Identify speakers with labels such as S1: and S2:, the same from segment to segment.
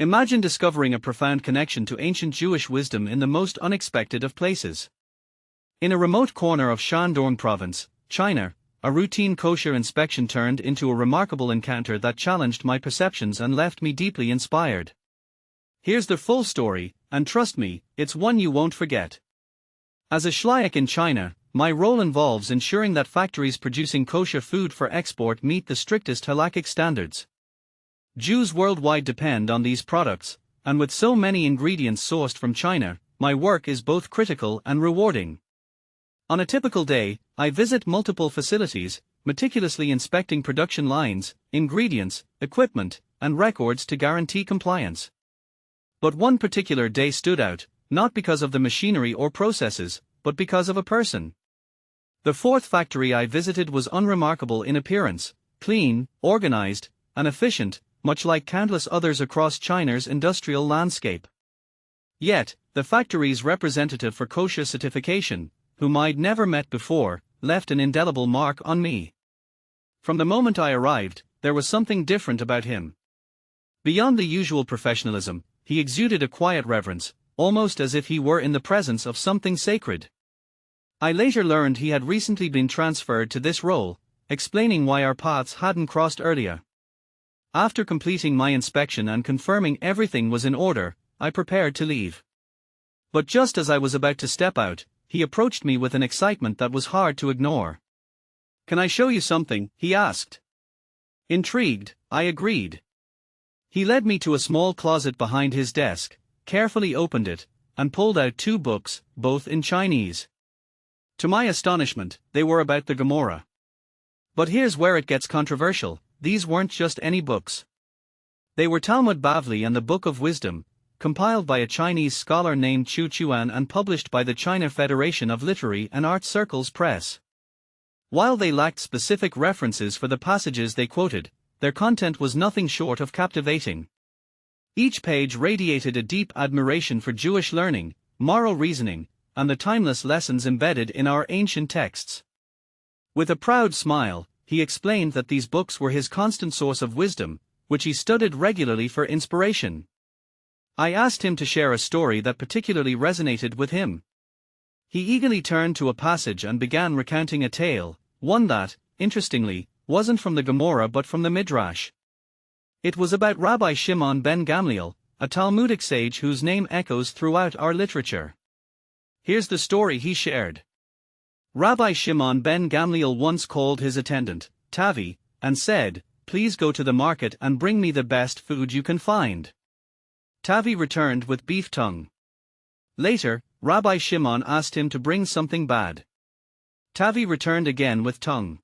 S1: Imagine discovering a profound connection to ancient Jewish wisdom in the most unexpected of places. In a remote corner of Shandong province, China, a routine kosher inspection turned into a remarkable encounter that challenged my perceptions and left me deeply inspired. Here's the full story, and trust me, it's one you won't forget. As a shliach in China, my role involves ensuring that factories producing kosher food for export meet the strictest halakhic standards. Jews worldwide depend on these products, and with so many ingredients sourced from China, my work is both critical and rewarding. On a typical day, I visit multiple facilities, meticulously inspecting production lines, ingredients, equipment, and records to guarantee compliance. But one particular day stood out, not because of the machinery or processes, but because of a person. The fourth factory I visited was unremarkable in appearance, clean, organized, and efficient, much like countless others across China's industrial landscape. Yet, the factory's representative for kosher certification, whom I'd never met before, left an indelible mark on me. From the moment I arrived, there was something different about him. Beyond the usual professionalism, he exuded a quiet reverence, almost as if he were in the presence of something sacred. I later learned he had recently been transferred to this role, explaining why our paths hadn't crossed earlier. After completing my inspection and confirming everything was in order, I prepared to leave. But just as I was about to step out, he approached me with an excitement that was hard to ignore. "Can I show you something?" he asked. Intrigued, I agreed. He led me to a small closet behind his desk, carefully opened it, and pulled out 2 books, both in Chinese. To my astonishment, they were about the Gemara. But here's where it gets controversial: these weren't just any books. They were Talmud Bavli and the Book of Wisdom, compiled by a Chinese scholar named Chu Chuan and published by the China Federation of Literary and Art Circles Press. While they lacked specific references for the passages they quoted, their content was nothing short of captivating. Each page radiated a deep admiration for Jewish learning, moral reasoning, and the timeless lessons embedded in our ancient texts. With a proud smile, he explained that these books were his constant source of wisdom, which he studied regularly for inspiration. I asked him to share a story that particularly resonated with him. He eagerly turned to a passage and began recounting a tale, one that, interestingly, wasn't from the Gemara but from the Midrash. It was about Rabbi Shimon ben Gamliel, a Talmudic sage whose name echoes throughout our literature. Here's the story he shared. Rabbi Shimon ben Gamliel once called his attendant, Tavi, and said, "Please go to the market and bring me the best food you can find." Tavi returned with beef tongue. Later, Rabbi Shimon asked him to bring something bad. Tavi returned again with tongue.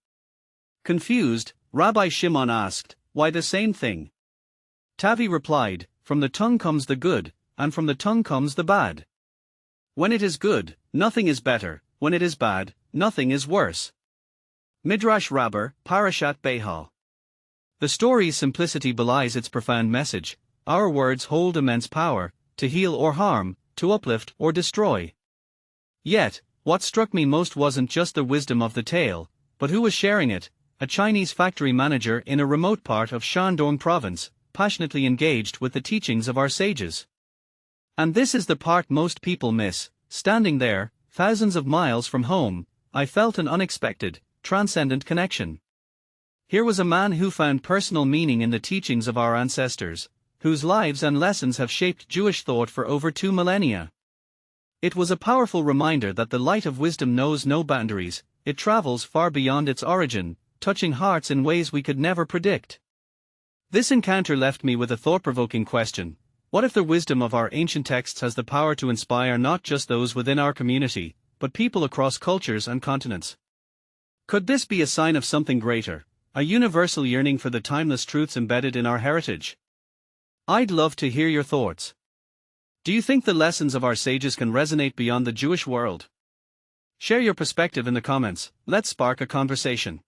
S1: Confused, Rabbi Shimon asked, "Why the same thing?" Tavi replied, "From the tongue comes the good, and from the tongue comes the bad. When it is good, nothing is better, when it is bad, nothing is worse." Midrash Rabber, Parashat Behal. The story's simplicity belies its profound message. Our words hold immense power, to heal or harm, to uplift or destroy. Yet, what struck me most wasn't just the wisdom of the tale, but who was sharing it: a Chinese factory manager in a remote part of Shandong province, passionately engaged with the teachings of our sages. And this is the part most people miss. Standing there, thousands of miles from home, I felt an unexpected, transcendent connection. Here was a man who found personal meaning in the teachings of our ancestors, whose lives and lessons have shaped Jewish thought for over 2 millennia. It was a powerful reminder that the light of wisdom knows no boundaries, it travels far beyond its origin, touching hearts in ways we could never predict. This encounter left me with a thought-provoking question: what if the wisdom of our ancient texts has the power to inspire not just those within our community, but people across cultures and continents? Could this be a sign of something greater, a universal yearning for the timeless truths embedded in our heritage? I'd love to hear your thoughts. Do you think the lessons of our sages can resonate beyond the Jewish world? Share your perspective in the comments. Let's spark a conversation.